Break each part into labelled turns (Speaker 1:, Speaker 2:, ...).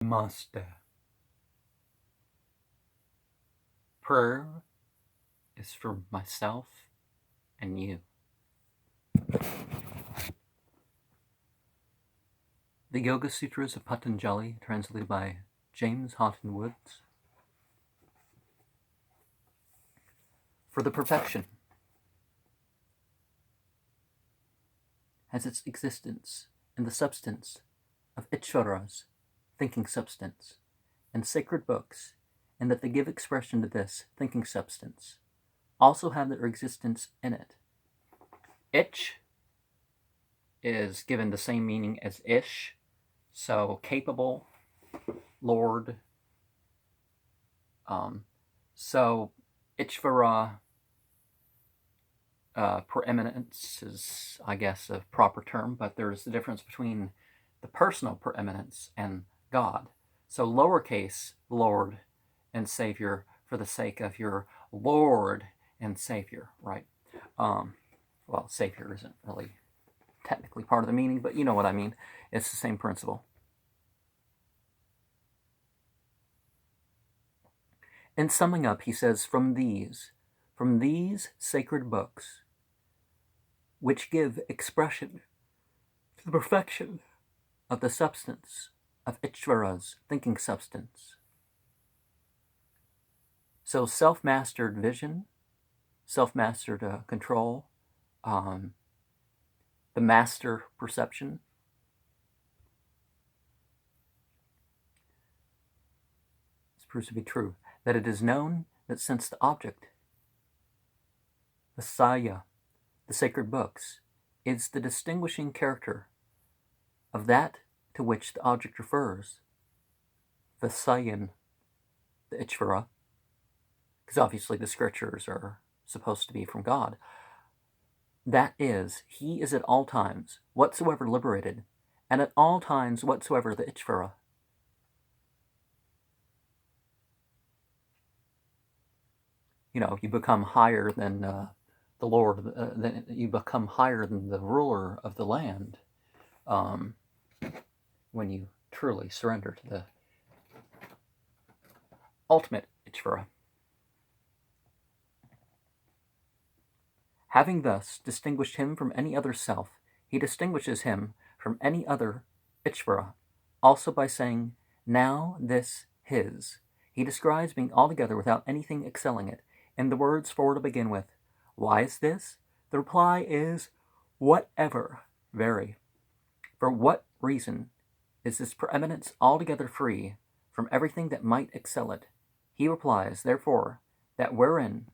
Speaker 1: Master. Prayer is for myself and you. The Yoga Sutras of Patanjali, translated by James Haughton Woods. For the perfection has its existence in the substance of Ishvara's thinking substance, and sacred books, and that they give expression to this thinking substance, also have their existence in it. Ich is given the same meaning as ish, so capable, Lord. So Ishvara, preeminence is, I guess, a proper term, but there's the difference between the personal preeminence and God. So lowercase Lord and Savior for the sake of your Lord and Savior, right? Well, Savior isn't really technically part of the meaning, but you know what I mean. It's the same principle. In summing up, he says, from these sacred books, which give expression to the perfection of the substance of Ishvara's thinking substance. So self-mastered vision, self-mastered control, the master perception. This proves to be true, that it is known that since the object, the saya, the sacred books, is the distinguishing character of that to which the object refers, the sayan, the Ishvara, because obviously the scriptures are supposed to be from God. That is, he is at all times whatsoever liberated, and at all times whatsoever the Ishvara. You know, you become higher than the Lord, then you become higher than the ruler of the land when you truly surrender to the ultimate Ishvara. Having thus distinguished him from any other self, he distinguishes him from any other Ishvara, also by saying, now this his. He describes being altogether without anything excelling it, in the words for to begin with. Why is this? The reply is, whatever, very. For what reason is this preeminence altogether free from everything that might excel it? He replies, therefore, that wherein,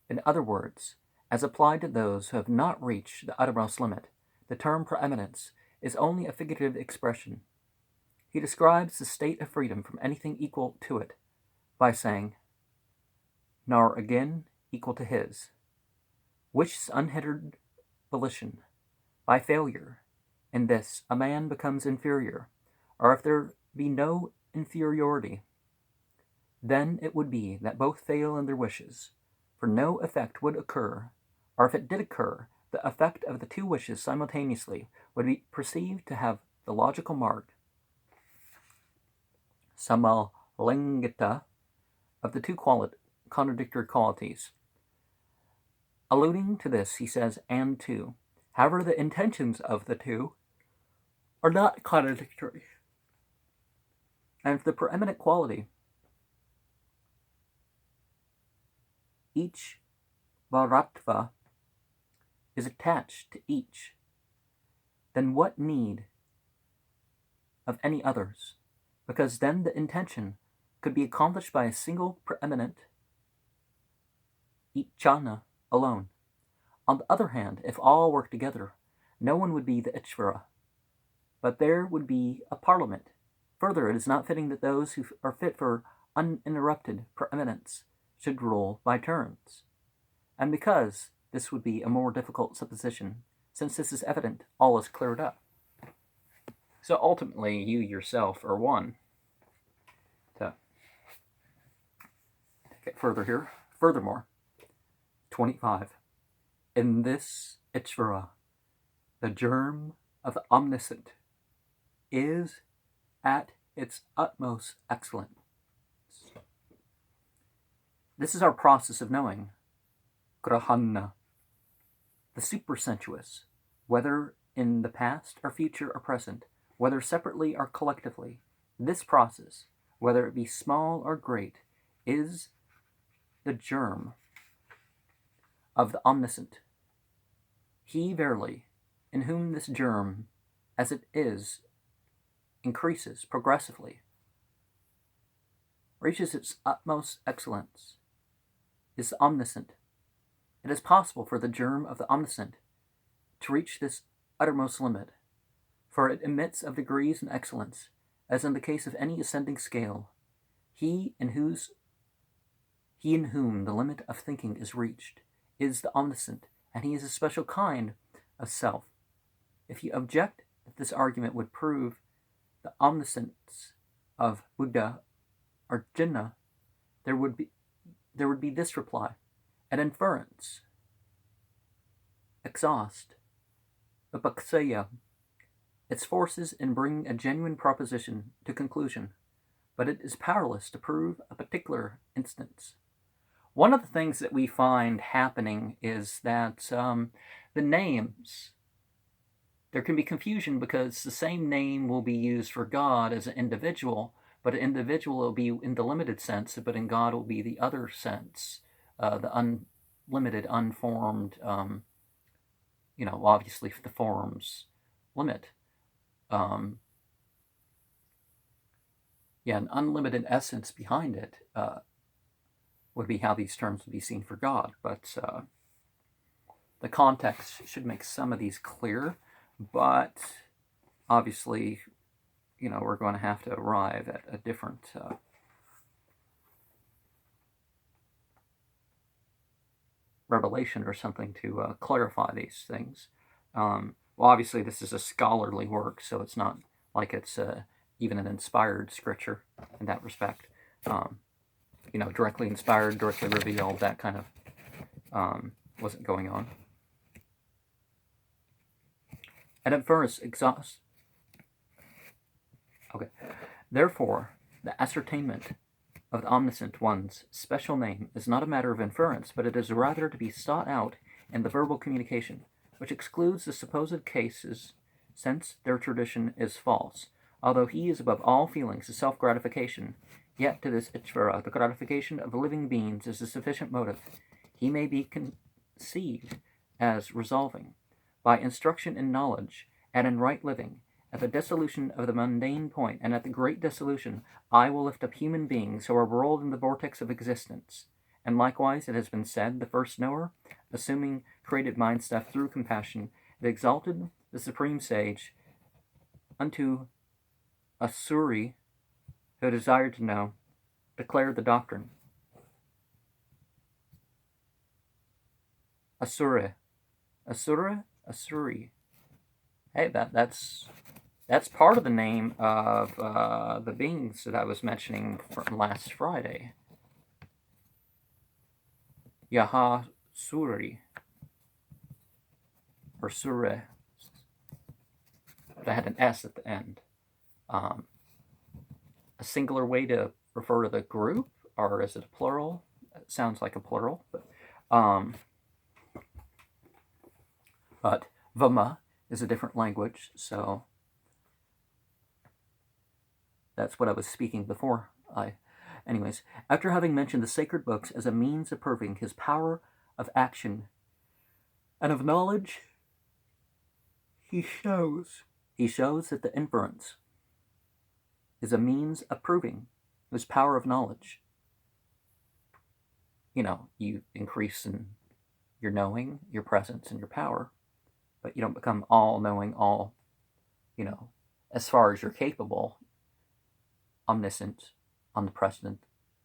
Speaker 1: in other words, as applied to those who have not reached the uttermost limit, the term preeminence is only a figurative expression. He describes the state of freedom from anything equal to it by saying, nor again equal to his, which is unhindered volition. By failure in this, a man becomes inferior, or if there be no inferiority, then it would be that both fail in their wishes, for no effect would occur, or if it did occur, the effect of the two wishes simultaneously would be perceived to have the logical mark, samalingita, of the two contradictory qualities. Alluding to this, he says, and two. However, the intentions of the two are not contradictory. And for the preeminent quality, each varatva is attached to each, then what need of any others? Because then the intention could be accomplished by a single preeminent ichana alone. On the other hand, if all work together, no one would be the Ishvara, but there would be a parliament. Further, it is not fitting that those who are fit for uninterrupted preeminence should rule by turns. And because this would be a more difficult supposition, since this is evident, all is cleared up. So ultimately, you yourself are one. To take it further here, furthermore, 25. In this Ishvara, the germ of the omniscient is at its utmost excellence. This is our process of knowing, grahana, the supersensuous, whether in the past or future or present, whether separately or collectively. This process, whether it be small or great, is the germ of the omniscient. He verily, in whom this germ, as it is, increases progressively, reaches its utmost excellence, is the omniscient. It is possible for the germ of the omniscient to reach this uttermost limit, for it admits of degrees in excellence, as in the case of any ascending scale. He in whom the limit of thinking is reached is the omniscient, and he is a special kind of self. If you object that this argument would prove the omniscience of Buddha or Jinnah, there would be this reply: an inference, exhaust, upakshaya, its forces in bringing a genuine proposition to conclusion, but it is powerless to prove a particular instance. One of the things that we find happening is that the names, there can be confusion because the same name will be used for God as an individual, but an individual will be in the limited sense, but in God will be the other sense, the unlimited, unformed, obviously the forms limit. An unlimited essence behind it would be how these terms would be seen for God, but the context should make some of these clear, but obviously, we're going to have to arrive at a different revelation or something to clarify these things. Well, obviously, this is a scholarly work, so it's not like it's even an inspired scripture in that respect. Directly inspired, directly revealed, that kind of wasn't going on. And at first, exhaust. Okay. Therefore, the ascertainment of the omniscient one's special name is not a matter of inference, but it is rather to be sought out in the verbal communication, which excludes the supposed cases, since their tradition is false. Although he is above all feelings of self-gratification, yet to this Ishvara, the gratification of living beings is a sufficient motive. He may be conceived as resolving, by instruction in knowledge and in right living, at the dissolution of the mundane point, and at the great dissolution, I will lift up human beings who are whirled in the vortex of existence. And likewise, it has been said, the first knower, assuming created mind stuff through compassion, it exalted the supreme sage unto a Suri who desired to know, declared the doctrine. Asura. Asuri. Hey, that's part of the name of the beings that I was mentioning from last Friday. Yahasuri. Or Sure. That had an S at the end. A singular way to refer to the group, or is it a plural? It sounds like a plural, but Vama is a different language, so that's what I was speaking before. Anyways, after having mentioned the sacred books as a means of proving his power of action and of knowledge, he shows that the inference is a means of proving his power of knowledge. You increase in your knowing, your presence, and your power, but you don't become all-knowing, as far as you're capable, omniscient, omnipresent,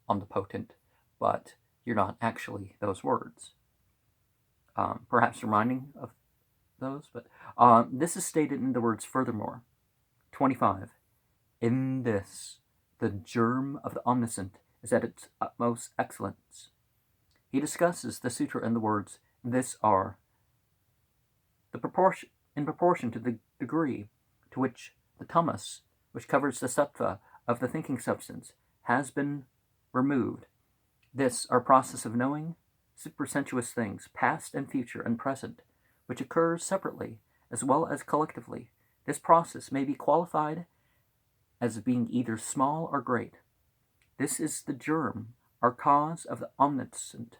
Speaker 1: omnipotent, but you're not actually those words. Perhaps reminding of those, but this is stated in the words furthermore. 25. In this, the germ of the omniscient is at its utmost excellence. He discusses the sutra in the words, this are, in proportion to the degree to which the tamas, which covers the sattva of the thinking substance has been removed. This, our process of knowing supersensuous things, past and future and present, which occurs separately as well as collectively, this process may be qualified as being either small or great. This is the germ, or cause of the omniscient.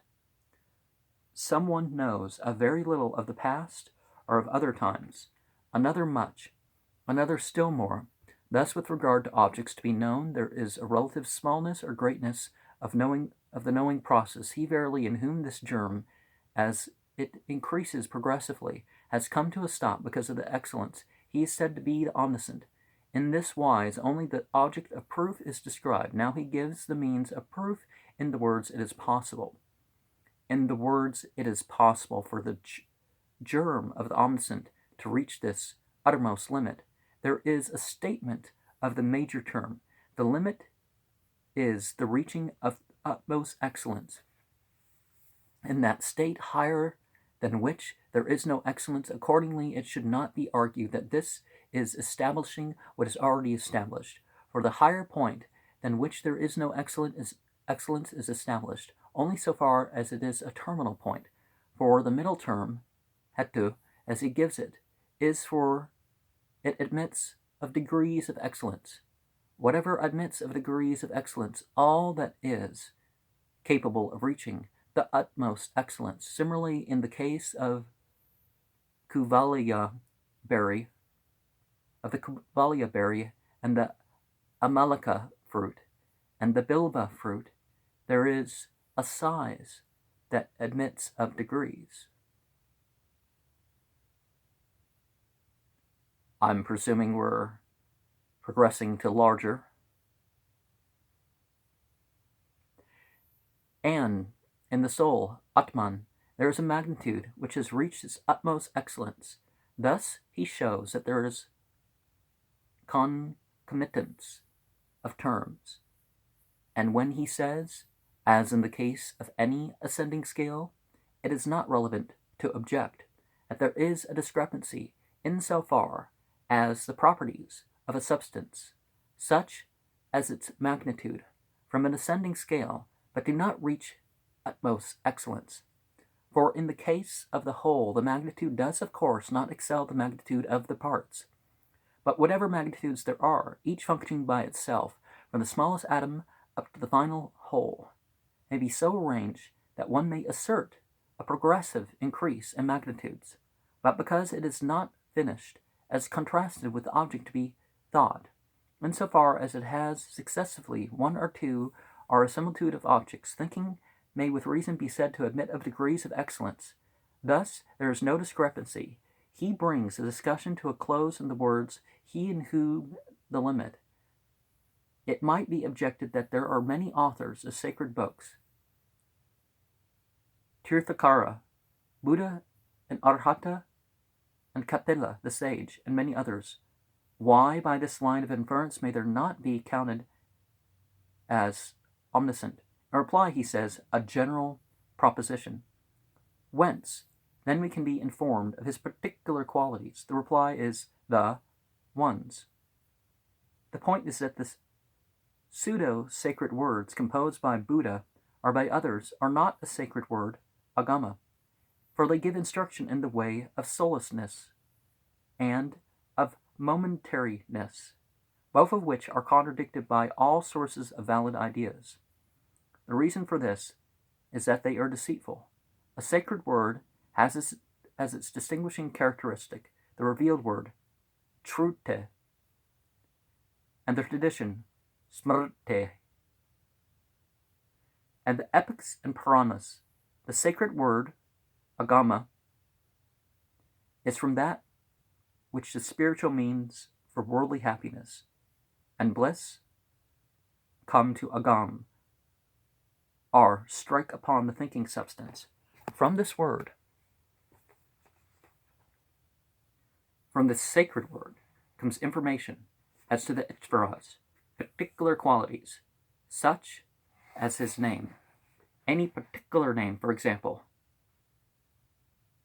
Speaker 1: Someone knows a very little of the past or of other times, another much, another still more. Thus, with regard to objects to be known, there is a relative smallness or greatness of the knowing process. He verily in whom this germ, as it increases progressively, has come to a stop because of the excellence, he is said to be the omniscient. In this wise only the object of proof is described. Now he gives the means of proof in the words it is possible. In the words it is possible for the germ of the omniscient to reach this uttermost limit. There is a statement of the major term. The limit is the reaching of utmost excellence. In that state higher than which there is no excellence, accordingly it should not be argued that this is establishing what is already established. For the higher point than which there is no excellence is established only so far as it is a terminal point. For the middle term, hetu, as he gives it, is for it admits of degrees of excellence. Whatever admits of degrees of excellence, all that is capable of reaching the utmost excellence. Similarly, in the case of Kuvalia berry, and the Amalaka fruit and the Bilba fruit, there is a size that admits of degrees. I'm presuming we're progressing to larger. And in the soul, Atman, there is a magnitude which has reached its utmost excellence. Thus he shows that there is concomitance of terms. And when he says, as in the case of any ascending scale, it is not relevant to object that there is a discrepancy insofar as the properties of a substance, such as its magnitude, from an ascending scale, but do not reach utmost excellence. For in the case of the whole, the magnitude does of course not excel the magnitude of the parts. But whatever magnitudes there are, each functioning by itself, from the smallest atom up to the final whole, may be so arranged that one may assert a progressive increase in magnitudes, but because it is not finished as contrasted with the object to be thought, insofar as it has successively one or two or a similitude of objects, thinking may with reason be said to admit of degrees of excellence. Thus there is no discrepancy. He brings the discussion to a close in the words, he in whom the limit. It might be objected that there are many authors of sacred books, Tirthakara, Buddha and Arhata, and Kapila the sage, and many others. Why, by this line of inference, may there not be counted as omniscient? In reply, he says, a general proposition. Whence, then we can be informed of his particular qualities. The reply is the ones. The point is that the pseudo-sacred words composed by Buddha or by others are not a sacred word, agama, for they give instruction in the way of soullessness and of momentariness, both of which are contradicted by all sources of valid ideas. The reason for this is that they are deceitful. A sacred word has as its distinguishing characteristic the revealed word, trute, and the tradition, smrte. And the epics and Puranas, the sacred word, agama, is from that which the spiritual means for worldly happiness and bliss come to agam, or strike upon the thinking substance. From this word, from this sacred word, comes information as to the Ishvara's particular qualities, such as his name. Any particular name, for example,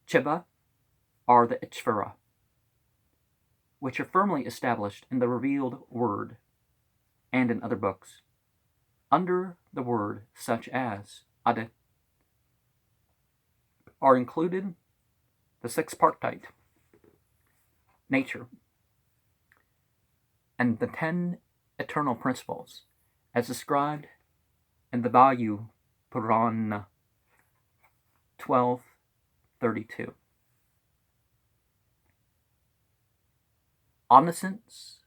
Speaker 1: Chiba, or the Ishvara, which are firmly established in the revealed word, and in other books. Under the word such as ade are included the six-partite nature and the 10 eternal principles as described in the Vayu Purana 12:32. Omniscience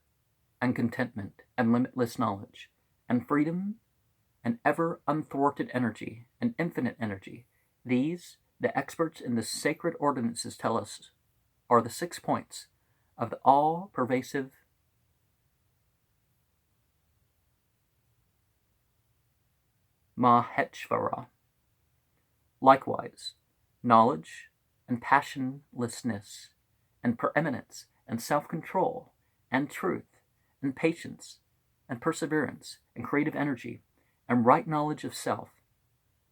Speaker 1: and contentment and limitless knowledge and freedom and ever unthwarted energy and infinite energy, these, the experts in the sacred ordinances tell us, are the 6 points of the all-pervasive Maheshvara. Likewise, knowledge and passionlessness and preeminence and self-control and truth and patience and perseverance and creative energy and right knowledge of self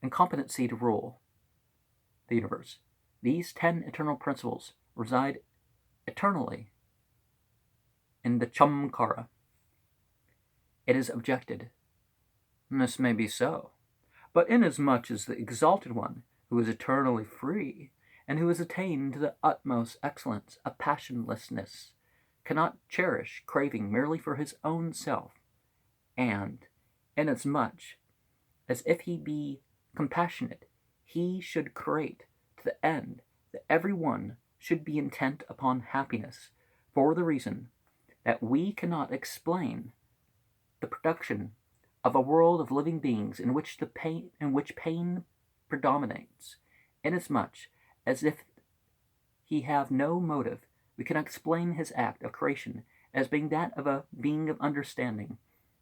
Speaker 1: and competency to rule the universe. These 10 eternal principles reside eternally in the Chamkara. It is objected, this may be so, but inasmuch as the Exalted One, who is eternally free, and who has attained to the utmost excellence of passionlessness, cannot cherish craving merely for his own self, and inasmuch as if he be compassionate, he should create to the end that every one should be intent upon happiness, for the reason that we cannot explain the production of a world of living beings in which pain predominates, inasmuch as if he have no motive, we cannot explain his act of creation as being that of a being of understanding.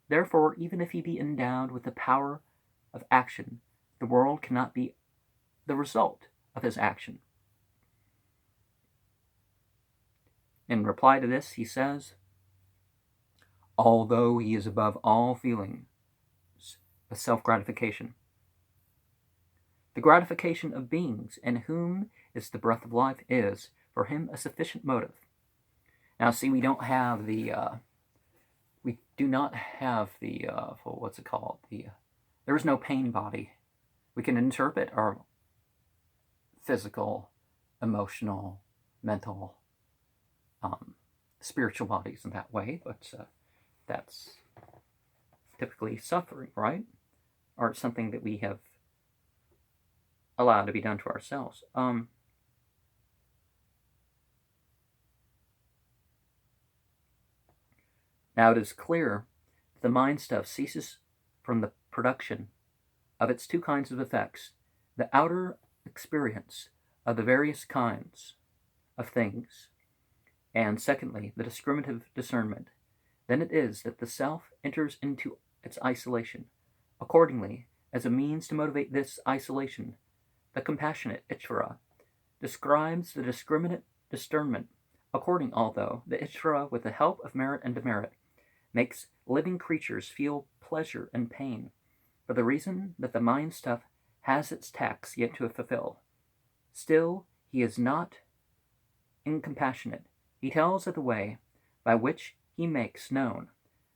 Speaker 1: Therefore, even if he be endowed with the power of action, the world cannot be the result of his action. In reply to this, he says, although he is above all feelings of self-gratification, the gratification of beings in whom is the breath of life is, for him, a sufficient motive. Now, see, we do not have the, what's it called? There is no pain body. We can interpret our physical, emotional, mental, spiritual bodies in that way, but that's typically suffering, right? Or something that we have allowed to be done to ourselves. Now it is clear that the mind stuff ceases from the production of its 2 kinds of effects, the outer experience of the various kinds of things, and secondly, the discriminative discernment. Then it is that the self enters into its isolation. Accordingly, as a means to motivate this isolation, the compassionate Ishvara describes the discriminate discernment. According, although the Ishvara, with the help of merit and demerit, makes living creatures feel pleasure and pain, for the reason that the mind stuff has its task yet to fulfill. Still, he is not incompassionate. He tells of the way by which he makes known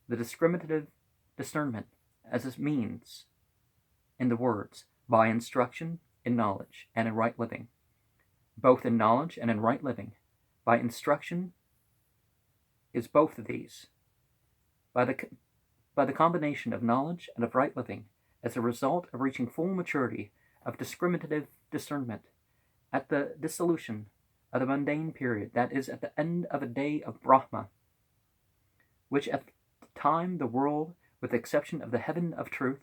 Speaker 1: the discriminative discernment as it means in the words, by instruction, in knowledge, and in right living. Both in knowledge and in right living. By instruction is both of these. By the combination of knowledge and of right living, as a result of reaching full maturity of discriminative discernment, at the dissolution of the mundane period, that is, at the end of a day of Brahma, which at the time the world, with the exception of the heaven of truth,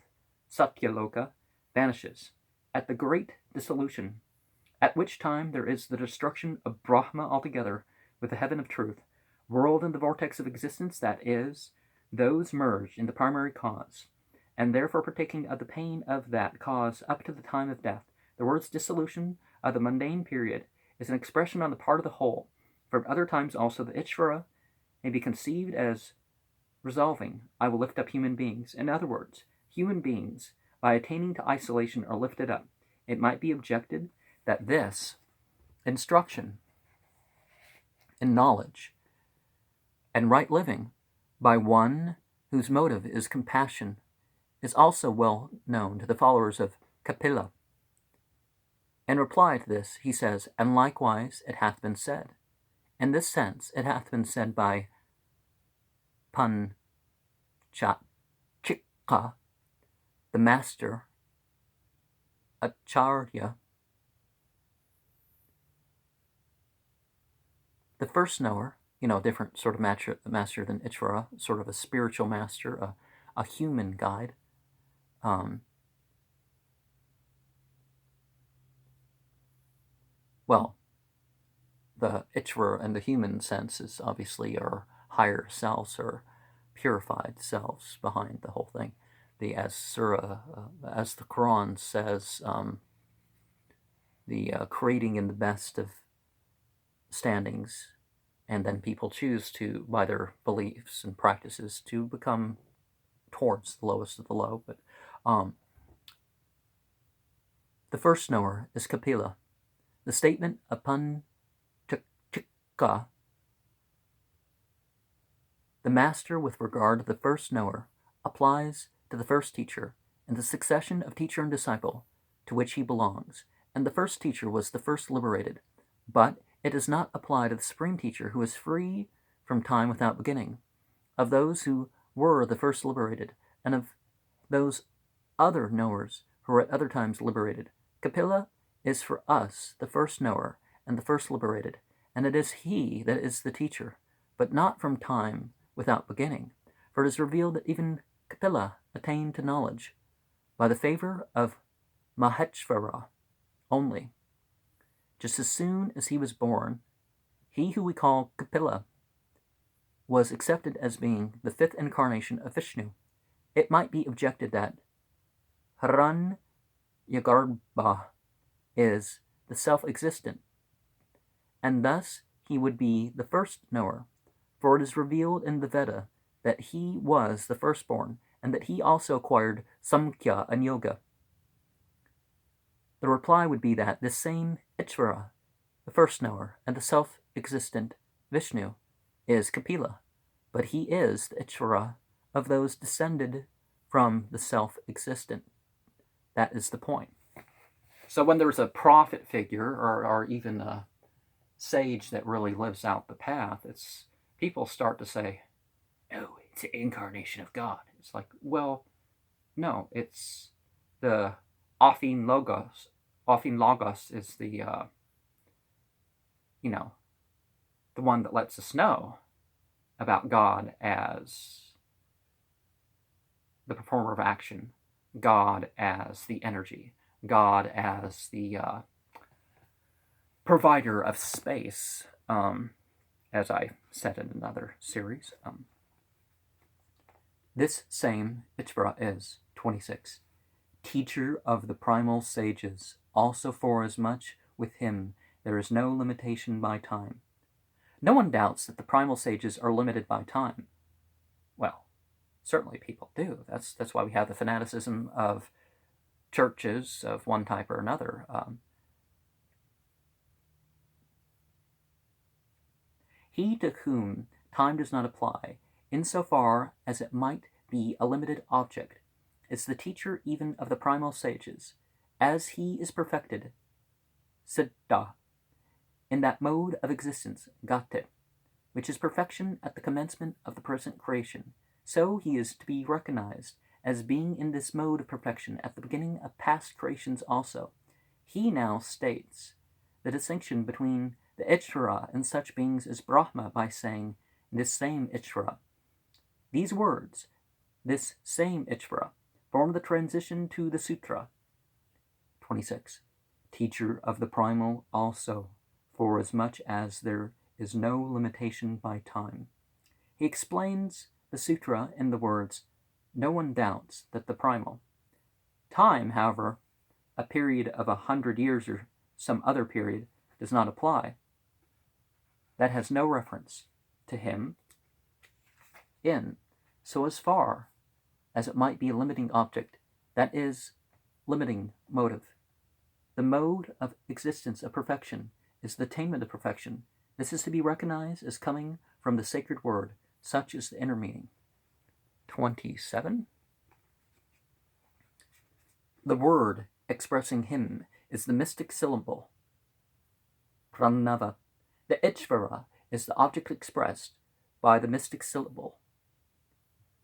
Speaker 1: Satyaloka, vanishes, at the great dissolution, at which time there is the destruction of Brahma altogether, with the heaven of truth, world and the vortex of existence, that is, those merge in the primary cause, and therefore partaking of the pain of that cause up to the time of death. The word's dissolution of the mundane period is an expression on the part of the whole, for at other times also the Ishvara may be conceived as resolving, I will lift up human beings. In other words, human beings, by attaining to isolation, are lifted up. It might be objected that this instruction in knowledge and right living by one whose motive is compassion, is also well known to the followers of Kapila. In reply to this, he says, and likewise it hath been said. In this sense, it hath been said by Panchachika, the master, Acharya, the first knower, different sort of master than Ishvara, sort of a spiritual master, a human guide. Well, the Ishvara and the human sense is obviously our higher selves or purified selves behind the whole thing. As the Quran says, the creating in the best of standings, and then people choose to, by their beliefs and practices, to become towards the lowest of the low. But the first knower is Kapila. The statement upon Chika, the master with regard to the first knower, applies to the first teacher and the succession of teacher and disciple to which he belongs. And the first teacher was the first liberated, but it does not apply to the supreme teacher who is free from time without beginning, of those who were the first liberated, and of those other knowers who were at other times liberated. Kapila is for us the first knower and the first liberated, and it is he that is the teacher, but not from time without beginning, for it is revealed that even Kapila attained to knowledge by the favor of Maheshvara only. Just as soon as he was born, he who we call Kapila was accepted as being the fifth incarnation of Vishnu. It might be objected that Hiranyagarbha is the self-existent, and thus he would be the first knower, for it is revealed in the Veda that he was the firstborn, and that he also acquired Samkhya and Yoga. The reply would be that this same Ishvara, the first knower, and the self-existent Vishnu, is Kapila, but he is the Ishvara of those descended from the self-existent. That is the point. So when there's a prophet figure, or even a sage that really lives out the path, people start to say, oh, it's an incarnation of God. It's like, well, no, it's the Ofin Logos. Ofin Logos is the, the one that lets us know about God as the performer of action, God as the energy, God as the provider of space, as I said in another series. This same Ishvara is 26. Teacher of the primal sages, also forasmuch with him there is no limitation by time. No one doubts that the primal sages are limited by time. Well, certainly people do. That's why we have the fanaticism of churches of one type or another. He to whom time does not apply, insofar as it might be a limited object, is the teacher even of the primal sages, as he is perfected, siddha, in that mode of existence, gate, which is perfection at the commencement of the present creation. So he is to be recognized as being in this mode of perfection at the beginning of past creations also. He now states the distinction between the Ishvara and such beings as Brahma by saying, this same Ishvara. These words, this same Ishvara, form the transition to the Sutra. 26. Teacher of the primal also, forasmuch as there is no limitation by time. He explains the sutra in the words, no one doubts that the primal. Time, however, a period of 100 years or some other period, does not apply. That has no reference to him so as far as it might be a limiting object, that is, limiting motive. The mode of existence of perfection is the attainment of perfection. This is to be recognized as coming from the sacred word, such is the inner meaning. 27. The word expressing him is the mystic syllable, pranava. The Ishvara is the object expressed by the mystic syllable.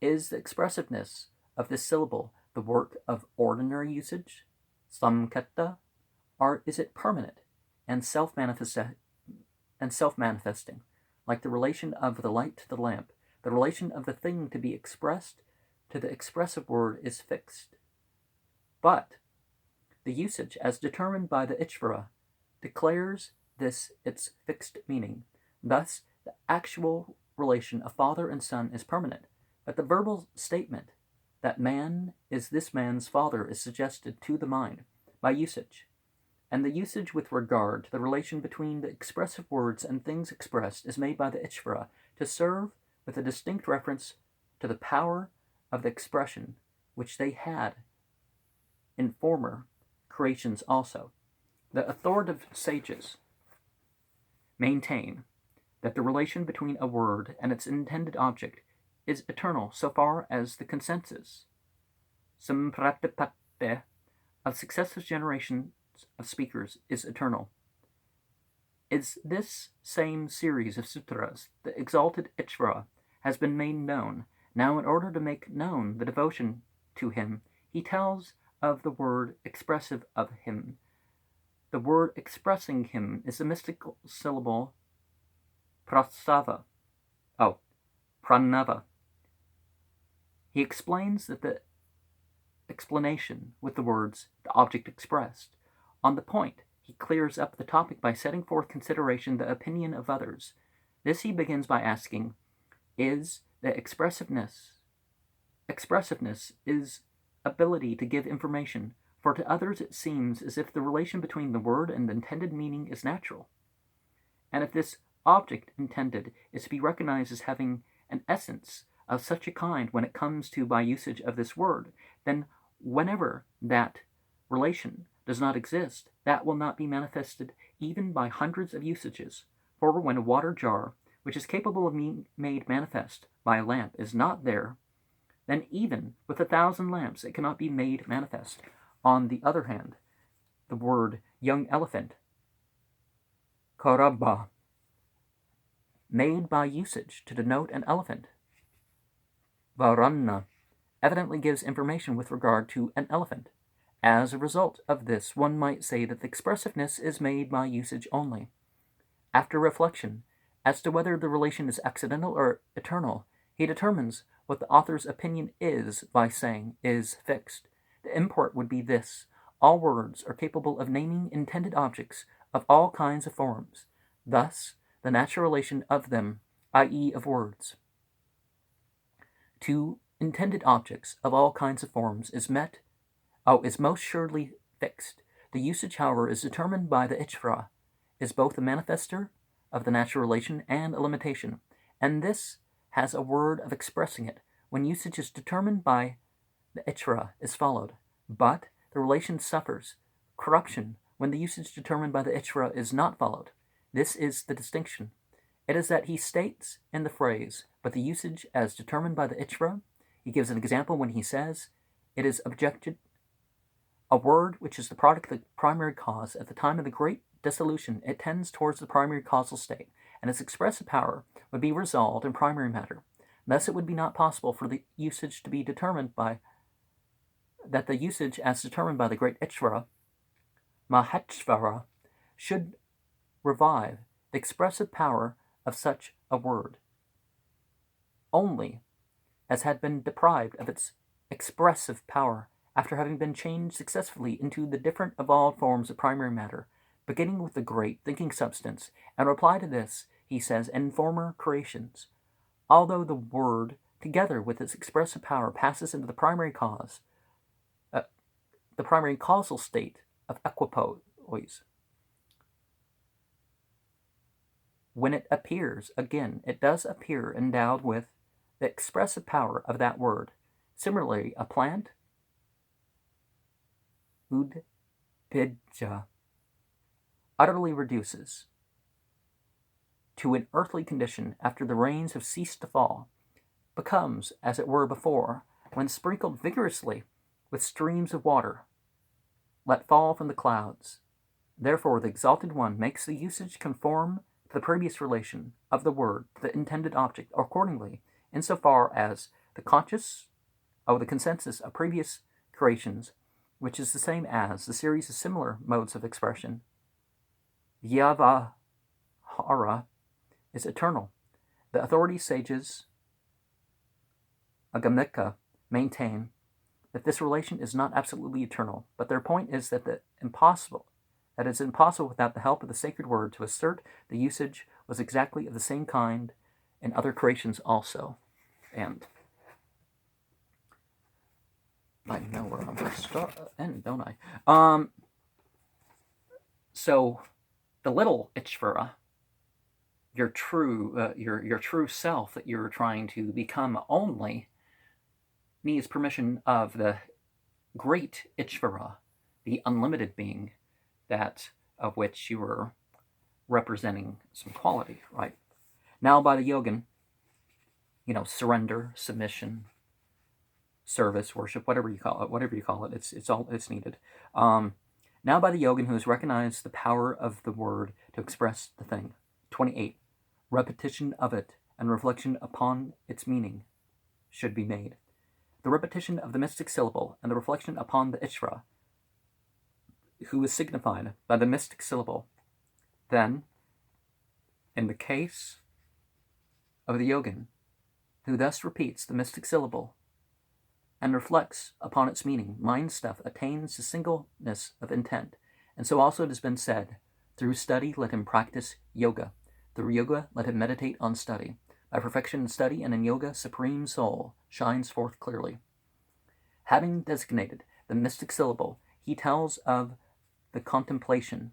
Speaker 1: Is the expressiveness of this syllable the work of ordinary usage, samkata, or is it permanent and self-manifesting, like the relation of the light to the lamp? The relation of the thing to be expressed to the expressive word is fixed. But the usage, as determined by the Ishvara, declares this its fixed meaning. Thus, the actual relation of father and son is permanent, but the verbal statement that man is this man's father is suggested to the mind by usage. And the usage with regard to the relation between the expressive words and things expressed is made by the Ishvara to serve with a distinct reference to the power of the expression which they had in former creations also. The authoritative sages maintain that the relation between a word and its intended object is eternal so far as the consensus sampratipate of successive generations of speakers is eternal. Is this same series of sutras, the exalted Ishvara, has been made known. Now, in order to make known the devotion to him, he tells of the word expressive of him. The word expressing him is the mystical syllable pranava. He explains that the explanation with the words the object expressed. On the point, he clears up the topic by setting forth consideration the opinion of others. This he begins by asking, is the expressiveness is ability to give information, for to others it seems as if the relation between the word and the intended meaning is natural. And if this object intended is to be recognized as having an essence of such a kind when it comes to by usage of this word, then whenever that relation does not exist, that will not be manifested even by hundreds of usages. For when a water jar, which is capable of being made manifest by a lamp, is not there, then even with 1,000 lamps it cannot be made manifest. On the other hand, the word young elephant, karabba, made by usage to denote an elephant, varanna, evidently gives information with regard to an elephant. As a result of this, one might say that the expressiveness is made by usage only. After reflection as to whether the relation is accidental or eternal, he determines what the author's opinion is by saying is fixed. The import would be this: all words are capable of naming intended objects of all kinds of forms. Thus, the natural relation of them, i.e. of words, to intended objects of all kinds of forms is most surely fixed. The usage, however, is determined by the Ishvara, is both a manifester of the natural relation and a limitation, and this has a word of expressing it. When usage is determined by the Ishvara is followed, but the relation suffers corruption when the usage determined by the Ishvara is not followed. This is the distinction. It is that he states in the phrase, but the usage as determined by the Ishvara. He gives an example when he says, it is objected, a word which is the product of the primary cause. At the time of the great dissolution, it tends towards the primary causal state, and its expressive power would be resolved in primary matter. Thus it would be not possible for the usage to be determined by that the usage as determined by the great Ishvara, Maheshvara, should revive the expressive power of such a word, only as had been deprived of its expressive power after having been changed successively into the different evolved forms of primary matter, beginning with the great thinking substance. In reply to this, he says, in former creations, although the word, together with its expressive power, passes into the primary cause, the primary causal state of equipoise, when it appears, again, it does appear endowed with the expressive power of that word. Similarly, a plant, udbija, utterly reduces to an earthly condition after the rains have ceased to fall. becomes as it were before, when sprinkled vigorously with streams of water let fall from the clouds. Therefore the Exalted One makes the usage conform to the previous relation of the word to the intended object, accordingly, insofar as the consensus of previous creations, which is the same as the series of similar modes of expression, Vyavahara, is eternal. The authority sages Agamika maintain that this relation is not absolutely eternal, but their point is that it's impossible without the help of the sacred word to assert the usage was exactly of the same kind in other creations also. And I know where I'm going to end, don't I? So the little Ishvara, your true self that you're trying to become only, needs permission of the great Ishvara, the unlimited being, that of which you were representing some quality, right? Now by the yogin, surrender, submission, service, worship, whatever you call it, it's needed. Now by the yogin who has recognized the power of the word to express the thing. 28. Repetition of it and reflection upon its meaning should be made. The repetition of the mystic syllable and the reflection upon the Ishvara, who is signified by the mystic syllable. Then, in the case of the yogin, who thus repeats the mystic syllable and reflects upon its meaning, mind stuff attains the singleness of intent. And so also it has been said, through study let him practice yoga. Through yoga let him meditate on study. By perfection in study and in yoga, supreme soul shines forth clearly. Having designated the mystic syllable, he tells of the contemplation.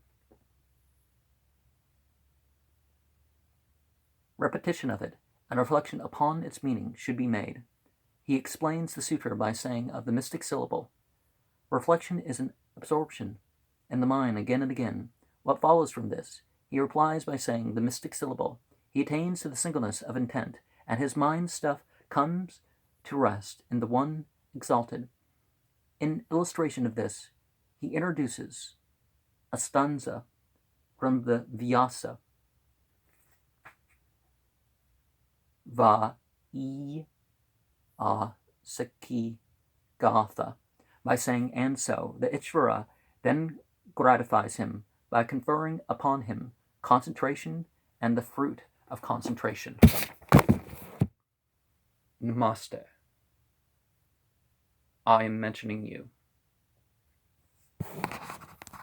Speaker 1: Repetition of it and reflection upon its meaning should be made. He explains the sutra by saying of the mystic syllable, reflection is an absorption in the mind again and again. What follows from this? He replies by saying the mystic syllable. He attains to the singleness of intent, and his mind stuff comes to rest in the one exalted. In illustration of this, he introduces a stanza from the Vyasa. Va I a Saki Gatha, by saying and so. The Ishvara then gratifies him by conferring upon him concentration and the fruit of concentration. Namaste. I am mentioning you.